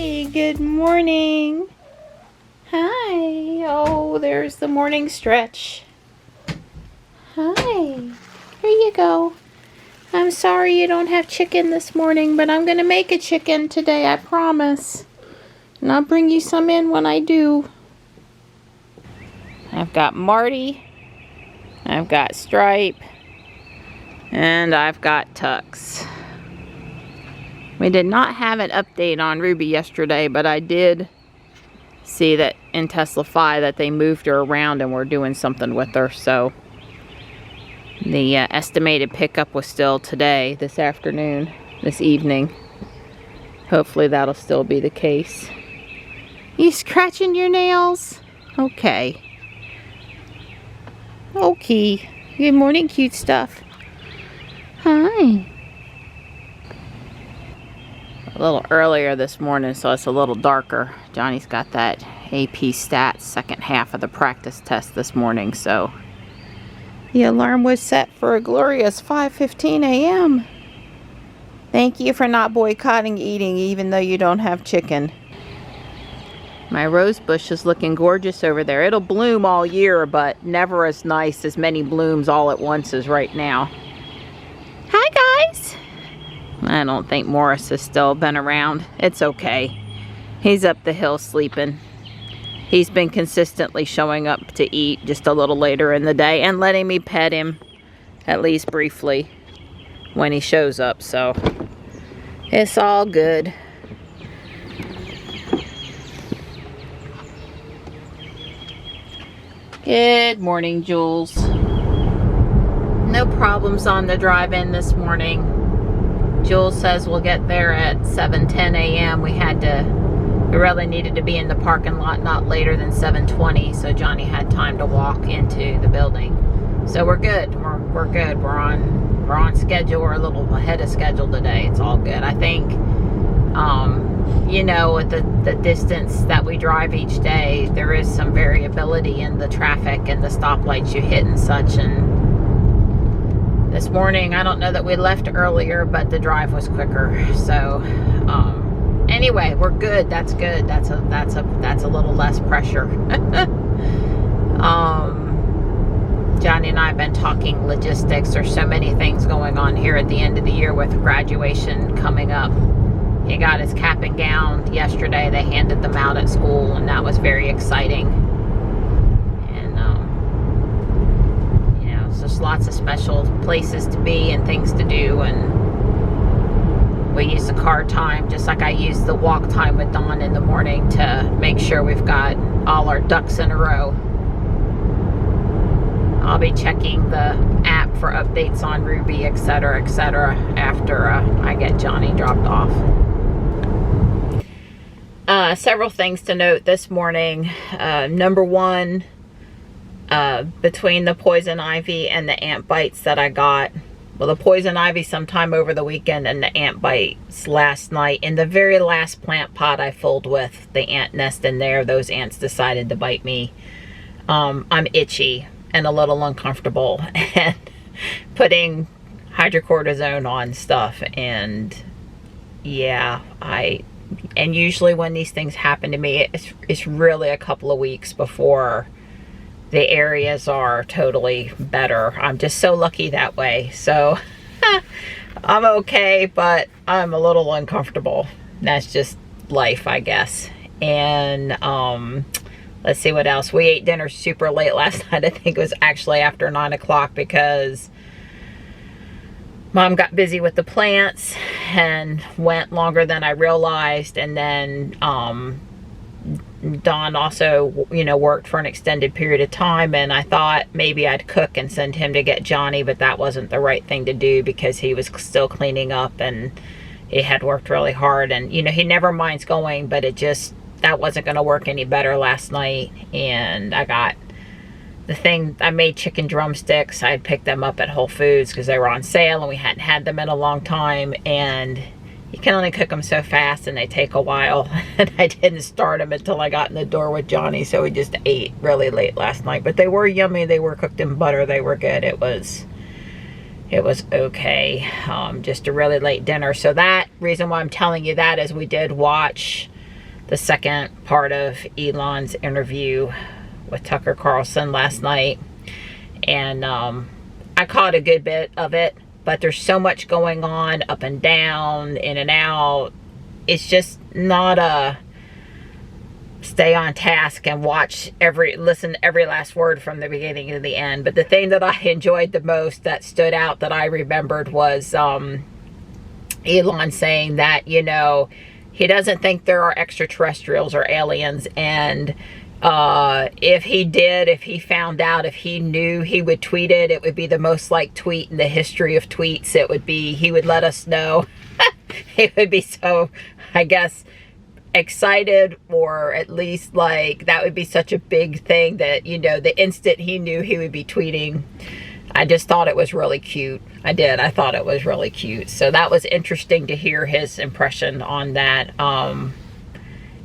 Hi, good morning. Hi. Oh, there's the morning stretch. Hi. Here you go. I'm sorry you don't have chicken this morning, but I'm going to make a chicken today, I promise. And I'll bring you some in when I do. I've got Marty. I've got Stripe. And I've got Tux. We did not have an update on Ruby yesterday, but I did see that in Tesla 5 that they moved her around and were doing something with her. So the estimated pickup was still today, this afternoon, this evening. Hopefully that'll still be the case. You scratching your nails? Okay. Okay. Good morning, cute stuff. Hi. A little earlier this morning, so it's a little darker. Johnny's got that AP Stats second half of the practice test this morning, so the alarm was set for a glorious 5:15 a.m. Thank you for not boycotting eating, even though you don't have chicken. My rose bush is looking gorgeous over there. It'll bloom all year, but never as nice as many blooms all at once as right now. Hi, guys. I don't think Morris has still been around. It's okay. He's up the hill sleeping. He's been consistently showing up to eat just a little later in the day and letting me pet him, at least briefly, when he shows up. So it's all good. Good morning, Jules. No problems on the drive-in this morning. Jules says we'll get there at 7:10 a.m. We really needed to be in the parking lot not later than 7:20, so Johnny had time to walk into the building. So we're good. We're good. We're on schedule. We're a little ahead of schedule today. It's all good. I think, you know, with the distance that we drive each day, there is some variability in the traffic and the stoplights you hit and such. And this morning, I don't know that we left earlier, but the drive was quicker. So, anyway, we're good. That's good. That's a little less pressure. Johnny and I have been talking logistics. There's so many things going on here at the end of the year with graduation coming up. He got his cap and gown yesterday. They handed them out at school, and that was very exciting. There's lots of special places to be and things to do, and we use the car time just like I use the walk time with Dawn in the morning to make sure we've got all our ducks in a row. I'll be checking the app for updates on Ruby, etc., after I get Johnny dropped off. Several things to note this morning. Number one, between the poison ivy and the ant bites that I got. Well, the poison ivy sometime over the weekend and the ant bites last night. In the very last plant pot I filled with the ant nest in there, those ants decided to bite me. I'm itchy and a little uncomfortable and putting hydrocortisone on stuff. And yeah, and usually when these things happen to me, it's really a couple of weeks before the areas are totally better. I'm just so lucky that way. So I'm okay, but I'm a little uncomfortable. That's just life, I guess. And let's see what else. We ate dinner super late last night. I think it was actually after 9 o'clock because Mom got busy with the plants and went longer than I realized. And then Don also, you know, worked for an extended period of time, and I thought maybe I'd cook and send him to get Johnny, but that wasn't the right thing to do because he was still cleaning up and he had worked really hard. And, you know, he never minds going, but that wasn't going to work any better last night. And I got I made chicken drumsticks. I had picked them up at Whole Foods because they were on sale and we hadn't had them in a long time. And you can only cook them so fast and they take a while. And I didn't start them until I got in the door with Johnny. So we just ate really late last night. But they were yummy. They were cooked in butter. They were good. It was okay. Just a really late dinner. So that reason why I'm telling you that is we did watch the second part of Elon's interview with Tucker Carlson last night. And I caught a good bit of it, but there's so much going on, up and down, in and out. It's just not a stay on task and listen to every last word from the beginning to the end. But the thing that I enjoyed the most, that stood out, that I remembered, was Elon saying that, you know, he doesn't think there are extraterrestrials or aliens, and if he found out, if he knew, he would tweet it. It would be the most liked tweet in the history of tweets. It would be, he would let us know. It would be so, I guess, excited, or at least like, that would be such a big thing that, you know, the instant he knew, he would be tweeting. I just thought it was really cute. I thought it was really cute. So that was interesting to hear his impression on that.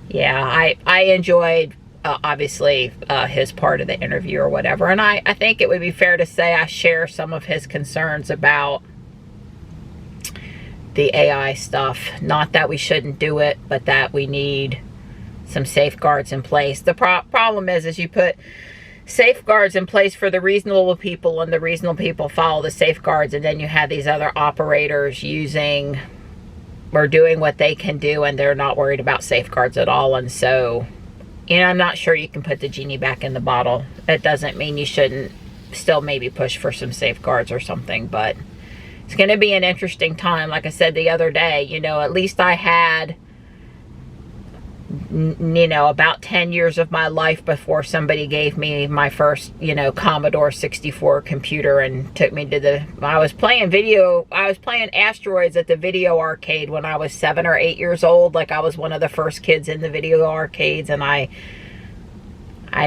Yeah, I enjoyed obviously his part of the interview or whatever, and I think it would be fair to say I share some of his concerns about the AI stuff. Not that we shouldn't do it, but that we need some safeguards in place. The problem is you put safeguards in place for the reasonable people, and the reasonable people follow the safeguards, and then you have these other operators using or doing what they can do, and they're not worried about safeguards at all. And so, you know, I'm not sure you can put the genie back in the bottle. That doesn't mean you shouldn't still maybe push for some safeguards or something, but it's going to be an interesting time. Like I said the other day, you know, at least I had, you know, about 10 years of my life before somebody gave me my first, you know, Commodore 64 computer and took me to I was playing Asteroids at the video arcade when I was 7 or 8 years old. Like, I was one of the first kids in the video arcades, and I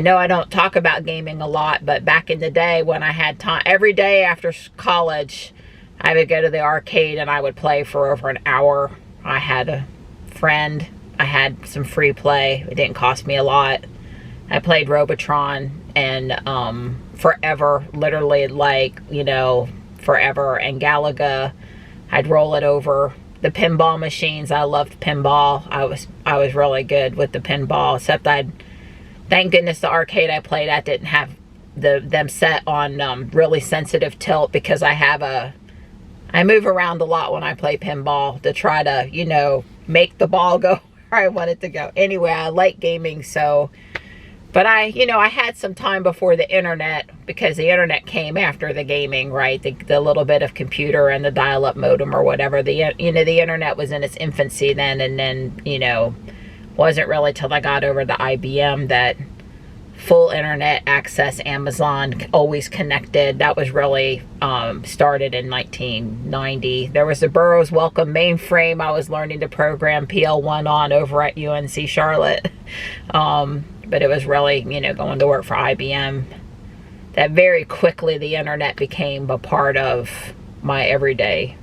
know I don't talk about gaming a lot, but back in the day when I had time, every day after college, I would go to the arcade and I would play for over an hour. I had a friend. I had some free play. It didn't cost me a lot. I played Robotron and forever, literally, like, you know, forever. And Galaga, I'd roll it over. The pinball machines, I loved pinball. I was really good with the pinball, except thank goodness the arcade I played at didn't have them set on really sensitive tilt, because I move around a lot when I play pinball to try to, you know, make the ball go where I want it to go. Anyway, I like gaming, so, but I had some time before the internet, because the internet came after the gaming, right? The little bit of computer and the dial-up modem or whatever. The internet was in its infancy then, and then, you know, wasn't really till I got over to IBM that full internet access, Amazon, always connected. That was really started in 1990. There was the Burroughs Wellcome mainframe I was learning to program PL1 on over at UNC Charlotte. But it was really, you know, going to work for IBM that very quickly the internet became a part of my everyday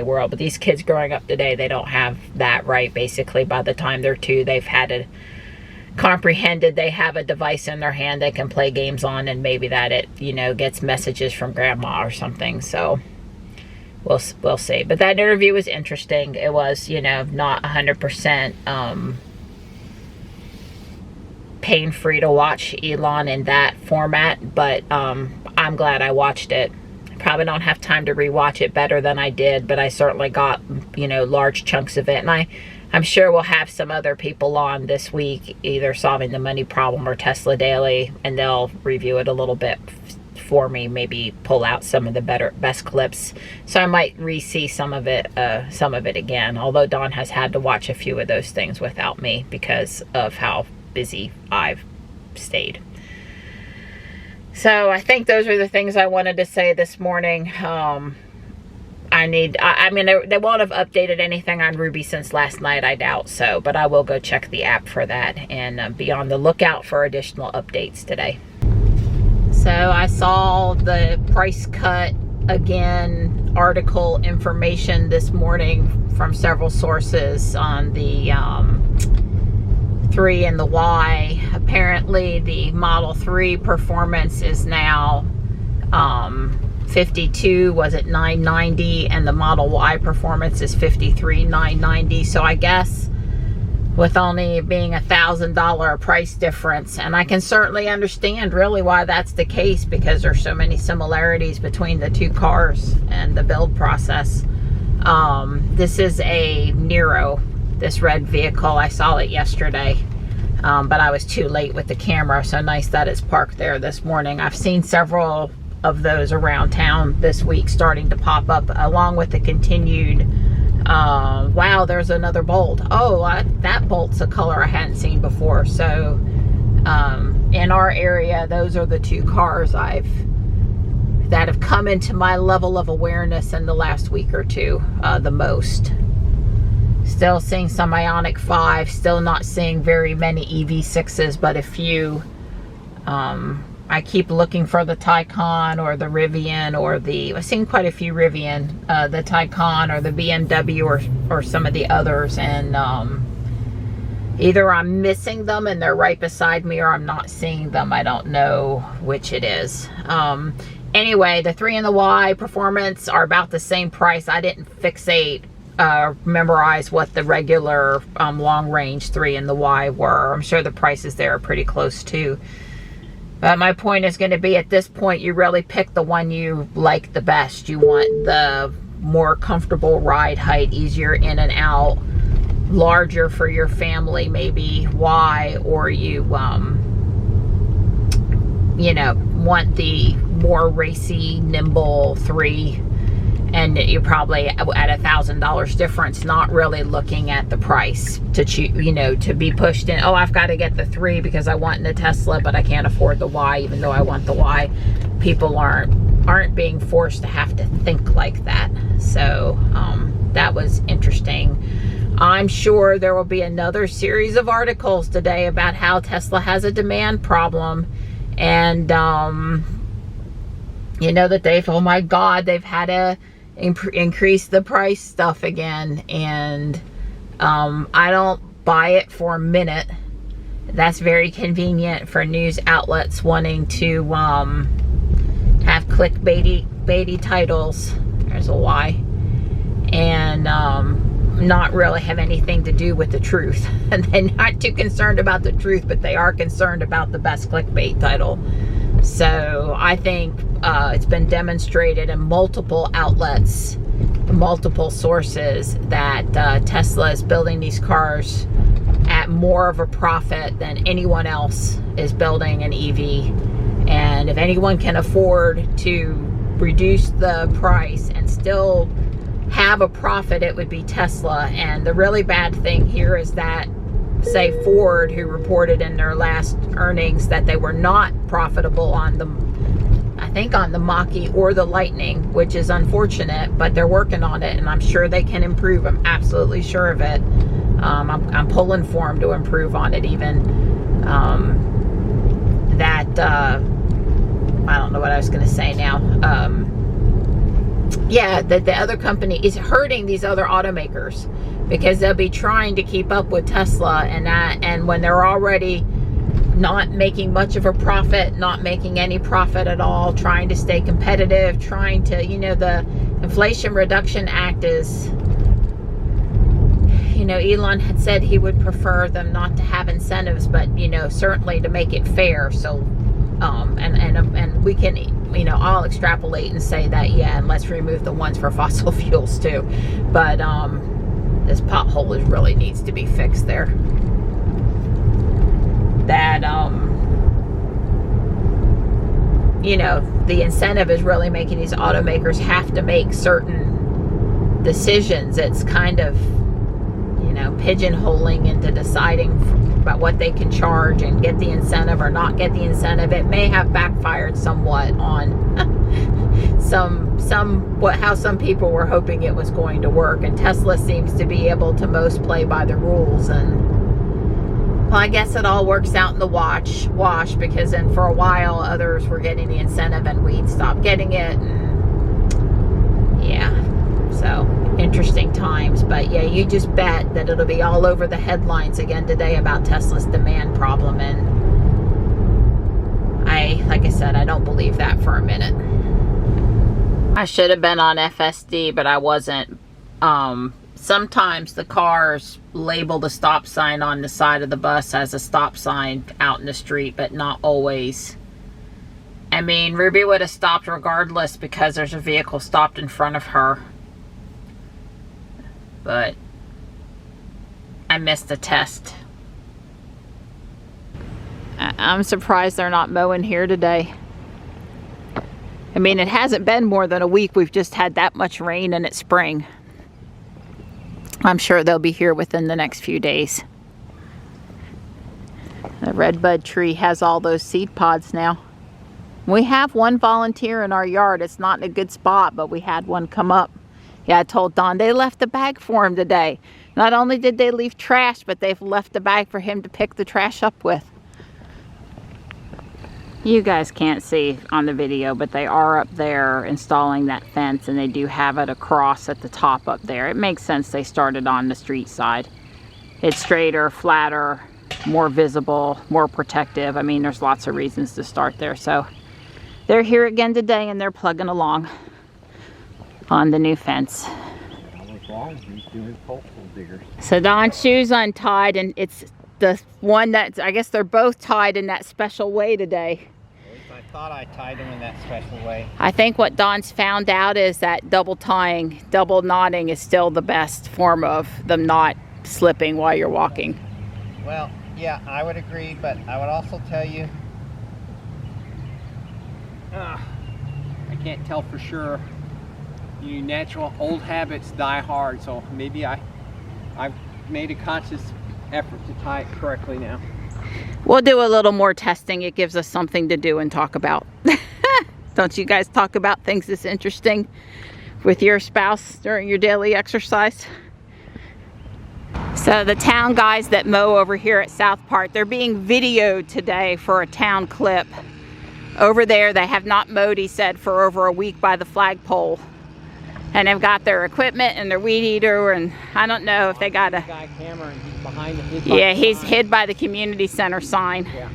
world. But these kids growing up today, they don't have that, right? Basically, by the time they're 2, they've had it comprehended. They have a device in their hand they can play games on, and maybe that it, you know, gets messages from grandma or something. So we'll see. But that interview was interesting. It was, you know, not 100% pain-free to watch Elon in that format, but I'm glad I watched it. Probably don't have time to rewatch it better than I did, but I certainly got, you know, large chunks of it. And I'm sure we'll have some other people on this week, either Solving the Money Problem or Tesla Daily, and they'll review it a little bit for me, maybe pull out some of the best clips. So I might re-see some of it again, although Dawn has had to watch a few of those things without me because of how busy I've stayed. So I think those are the things I wanted to say this morning. I mean, they won't have updated anything on Ruby since last night, I doubt so, but I will go check the app for that and be on the lookout for additional updates today. So I saw the price cut again article information this morning from several sources on the 3 and the Y. Apparently the Model 3 performance is now 52, was it $990, and the Model Y performance is $53,990. So I guess with only being $1,000 price difference. And I can certainly understand really why that's the case, because there's so many similarities between the two cars and the build process. This is a Nero, this red vehicle. I saw it yesterday, but I was too late with the camera, so nice that it's parked there this morning. I've seen several of those around town this week starting to pop up, along with the continued wow, there's another bolt. Oh, that bolt's a color I hadn't seen before. So in our area, those are the two cars that have come into my level of awareness in the last week or two the most. Still seeing some Ioniq 5, still not seeing very many EV6s, but a few. I keep looking for the Taycan or the Rivian, or I've seen quite a few Rivian, the Taycan or the BMW or some of the others, and either I'm missing them and they're right beside me, or I'm not seeing them. I don't know which it is. Anyway, the 3 and the Y performance are about the same price. I didn't memorize what the regular long range 3 and the Y were. I'm sure the prices there are pretty close too. But my point is going to be, at this point, you really pick the one you like the best. You want the more comfortable ride height, easier in and out, larger for your family, maybe Y, or you, you know, want the more racy, nimble 3. And you're probably at $1,000 difference, not really looking at the price to choose, you know, to be pushed in. Oh, I've got to get the 3 because I want the Tesla, but I can't afford the Y, even though I want the Y. People aren't being forced to have to think like that. So that was interesting. I'm sure there will be another series of articles today about how Tesla has a demand problem, and you know, that oh my God, they've had to increase the price stuff again. And I don't buy it for a minute. That's very convenient for news outlets wanting to have clickbaity titles. There's a Y. And not really have anything to do with the truth. And they're not too concerned about the truth, but they are concerned about the best clickbait title. So I think it's been demonstrated in multiple outlets, multiple sources, that Tesla is building these cars at more of a profit than anyone else is building an EV. And if anyone can afford to reduce the price and still have a profit, it would be Tesla. And the really bad thing here is that, say, Ford, who reported in their last earnings that they were not profitable on the, I think on the Mach-E or the Lightning, which is unfortunate, but they're working on it, and I'm sure they can improve. I'm absolutely sure of it. I'm pulling for them to improve on it even. I don't know what I was going to say now. Yeah, that the other company is hurting these other automakers, because they'll be trying to keep up with Tesla, and when they're already not making much of a profit, not making any profit at all, trying to stay competitive, trying to, you know, the Inflation Reduction Act is, you know, Elon had said he would prefer them not to have incentives, but, you know, certainly to make it fair. So and we can, you know, I'll extrapolate and say that, yeah, and let's remove the ones for fossil fuels too. But this pothole really needs to be fixed there. That you know, the incentive is really making these automakers have to make certain decisions. It's kind of, you know, pigeonholing into deciding about what they can charge and get the incentive or not get the incentive. It may have backfired somewhat on how some people were hoping it was going to work, and Tesla seems to be able to most play by the rules. And well, I guess it all works out in the wash, because then for a while others were getting the incentive and we'd stop getting it, and yeah, so interesting times. But yeah, you just bet that it'll be all over the headlines again today about Tesla's demand problem, and like I said, I don't believe that for a minute. I should have been on FSD, but I wasn't. sometimes the cars label the stop sign on the side of the bus as a stop sign out in the street, but not always. I mean, Ruby would have stopped regardless because there's a vehicle stopped in front of her. But I missed the test. I'm surprised they're not mowing here today. I mean, it hasn't been more than a week. We've just had that much rain and it's spring. I'm sure they'll be here within the next few days. The redbud tree has all those seed pods now. We have one volunteer in our yard. It's not in a good spot, but we had one come up. Yeah, I told Don they left the bag for him today. Not only did they leave trash, but they've left the bag for him to pick the trash up with. You guys can't see on the video, but they are up there installing that fence, and they do have it across at the top up there. It makes sense they started on the street side. It's straighter, flatter, more visible, more protective. I mean, there's lots of reasons to start there. So they're here again today, and they're plugging along on the new fence. So Don's shoes untied, and it's the one that, I guess they're both tied in that special way today. I thought I tied them in that special way. I think what Don's found out is that double tying, double knotting is still the best form of them not slipping while you're walking. Well, yeah, I would agree, but I would also tell you, I can't tell for sure. You natural old habits die hard, so maybe I've made a conscious effort to tie it correctly now. We'll do a little more testing. It gives us something to do and talk about. Don't you guys talk about things that's interesting with your spouse during your daily exercise? So the town guys that mow over here at South Park, they're being videoed today for a town clip. Over there, they have not mowed, he said, for over a week by the flagpole. And they've got their equipment and their weed eater, and I don't know if they got a... Guy camera, and he's behind the yeah, he's hid by the community center sign. Yeah.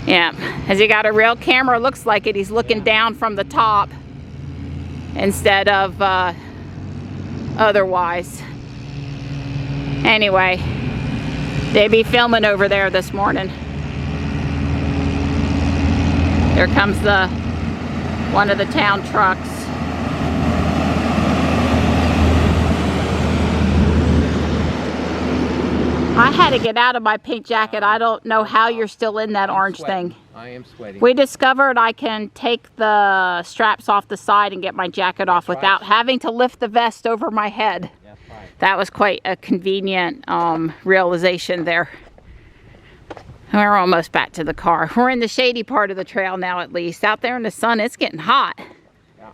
Yeah. Has he got a real camera? Looks like it. He's looking down from the top instead of otherwise. Anyway, they be filming over there this morning. Here comes one of the town trucks. I had to get out of my pink jacket. I don't know how you're still in that orange thing. I am sweating. We discovered I can take the straps off the side and get my jacket off without having to lift the vest over my head. Yeah, fine. That was quite a convenient realization there. We're almost back to the car. We're in the shady part of the trail now, at least. Out there in the sun, it's getting hot. Yeah.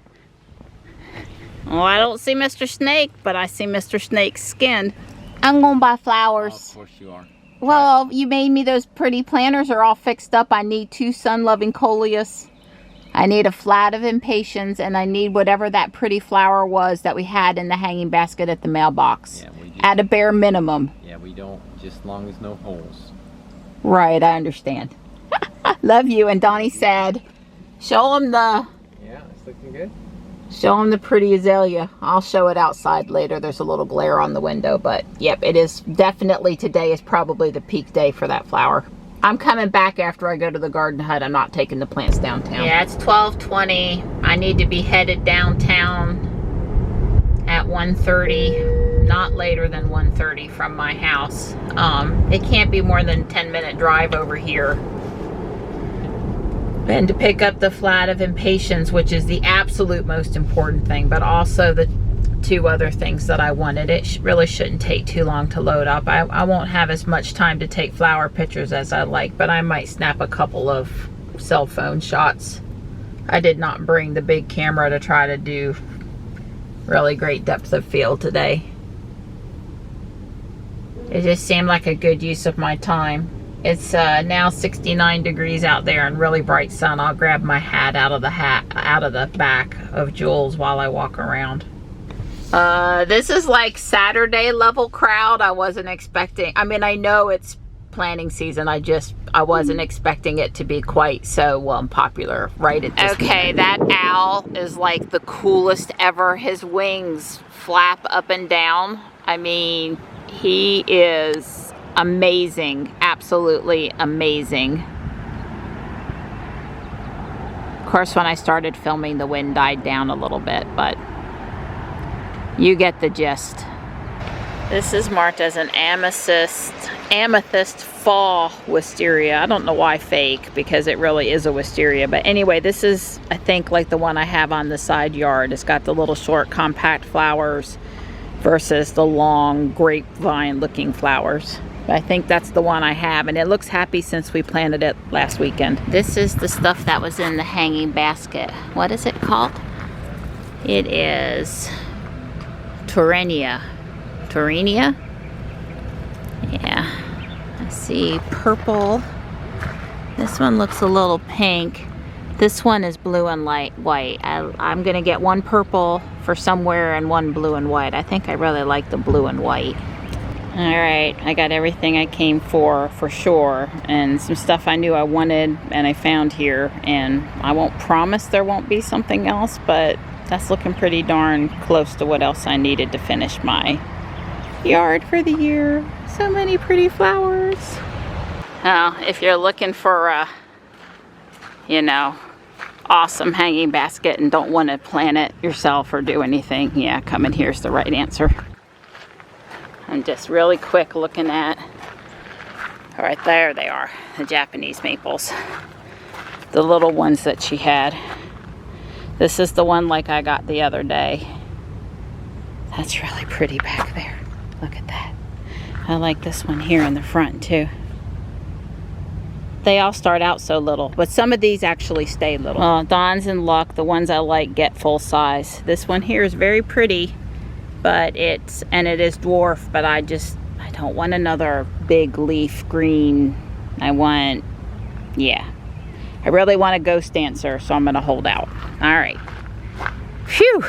Well, I don't see Mr. Snake, but I see Mr. Snake's skin. I'm going to buy flowers. Oh, of course you are. Well, you made me those pretty planters are all fixed up. I need 2 sun-loving coleus. I need a flat of impatiens, and I need whatever that pretty flower was that we had in the hanging basket at the mailbox. Yeah, we at a bare minimum. Yeah, we don't, just as long as no holes. Right, I understand. Love you. And Donnie said, show him the... Yeah, it's looking good. Show him the pretty azalea. I'll show it outside later. There's a little glare on the window, but yep, it is definitely, today is probably the peak day for that flower. I'm coming back after I go to the garden hut. I'm not taking the plants downtown. Yeah, it's 12:20. I need to be headed downtown at 1:30, not later than 1:30 from my house. It can't be more than a 10-minute drive over here. And to pick up the flat of impatiens, which is the absolute most important thing, but also the 2 other things that I wanted. It really shouldn't take too long to load up. I won't have as much time to take flower pictures as I like, but I might snap a couple of cell phone shots. I did not bring the big camera to try to do really great depth of field today. It just seemed like a good use of my time. It's now 69 degrees out there and really bright sun. I'll grab my hat out of the back of Jules while I walk around. This is like Saturday level crowd. I wasn't expecting. I mean, I know it's planting season. I wasn't expecting it to be quite so popular right at this moment. That owl is like the coolest ever. His wings flap up and down. I mean, he is amazing, absolutely amazing. Of course, when I started filming, the wind died down a little bit, but you get the gist. This is marked as an amethyst fall wisteria. I don't know why fake, because it really is a wisteria. But anyway, this is, I think, like the one I have on the side yard. It's got the little short compact flowers versus the long grapevine looking flowers. But I think that's the one I have, and it looks happy since we planted it last weekend. This is the stuff that was in the hanging basket. What is it called? It is Torrenia. Yeah. I see purple. This one looks a little pink. This one is blue and white. I'm gonna get one purple for somewhere and one blue and white. I think I really like the blue and white. All right, I got everything I came for sure, and some stuff I knew I wanted and I found here, and I won't promise there won't be something else, but that's looking pretty darn close to what else I needed to finish my yard for the year. So many pretty flowers. If you're looking for a, you know, awesome hanging basket and don't want to plant it yourself or do anything, yeah, come in here's the right answer. I'm just really quick looking at, all right, there they are, the Japanese maples, the little ones that she had. This is the one like I got the other day. That's really pretty back there. Look at that. I like this one here in the front too. They all start out so little, but some of these actually stay little. Dawn's in luck. The ones I like get full size. This one here is very pretty, but it is dwarf, but I don't want another big leaf green. I really want a ghost dancer, so I'm gonna hold out. All right. Phew.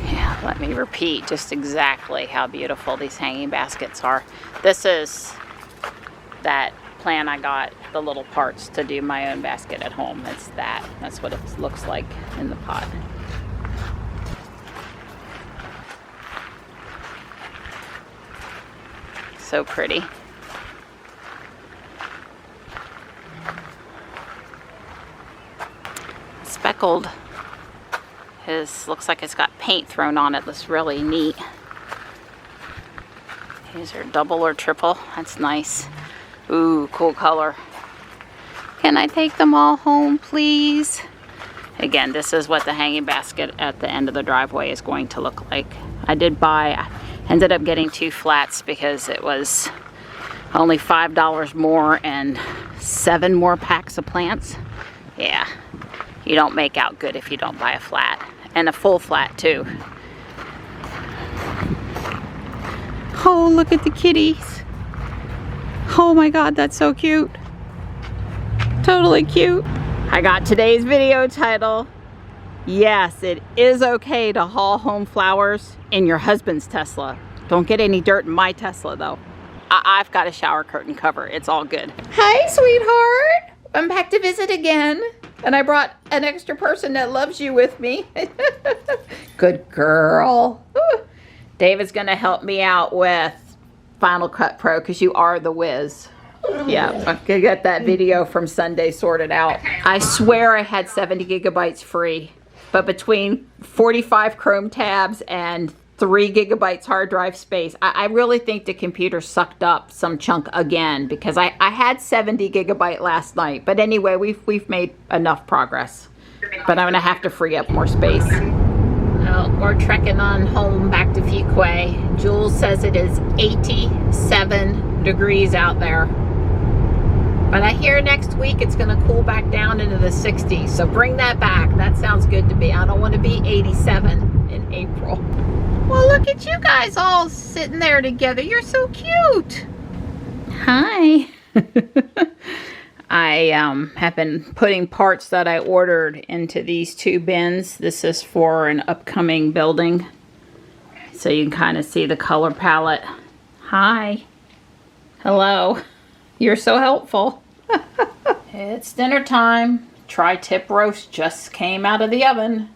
Yeah, let me repeat just exactly how beautiful these hanging baskets are. This is that plan I got, the little parts to do my own basket at home. It's that. That's what it looks like in the pot. So pretty. Speckled. Looks like it's got paint thrown on it. Looks really neat. These are double or triple. That's nice. Ooh, cool color. Can I take them all home, please? Again, this is what the hanging basket at the end of the driveway is going to look like. I ended up getting 2 flats because it was only $5 more and 7 more packs of plants. Yeah, you don't make out good if you don't buy a flat. And a full flat too. Oh, look at the kitties. Oh my God, that's so cute. Totally cute. I got today's video title. Yes, it is okay to haul home flowers in your husband's Tesla. Don't get any dirt in my Tesla though. I've got a shower curtain cover. It's all good. Hi, sweetheart. I'm back to visit again. And I brought an extra person that loves you with me. Good girl. Ooh. David's gonna help me out with Final Cut Pro because you are the whiz. Yeah, I could get that video from Sunday sorted out. I swear I had 70 gigabytes free, but between 45 Chrome tabs and 3 gigabytes hard drive space, I really think the computer sucked up some chunk again because I had 70 gigabyte last night. But anyway, we've made enough progress. But I'm gonna have to free up more space. Well, we're trekking on home back to Fuquay. Jules says it is 87 degrees out there. But I hear next week it's gonna cool back down into the 60s. So bring that back. That sounds good to me. I don't want to be 87 in April. Well, look at you guys all sitting there together. You're so cute. Hi. I have been putting parts that I ordered into these 2 bins. This is for an upcoming building. So you can kind of see the color palette. Hi. Hello. You're so helpful. It's dinner time. Tri-tip roast just came out of the oven.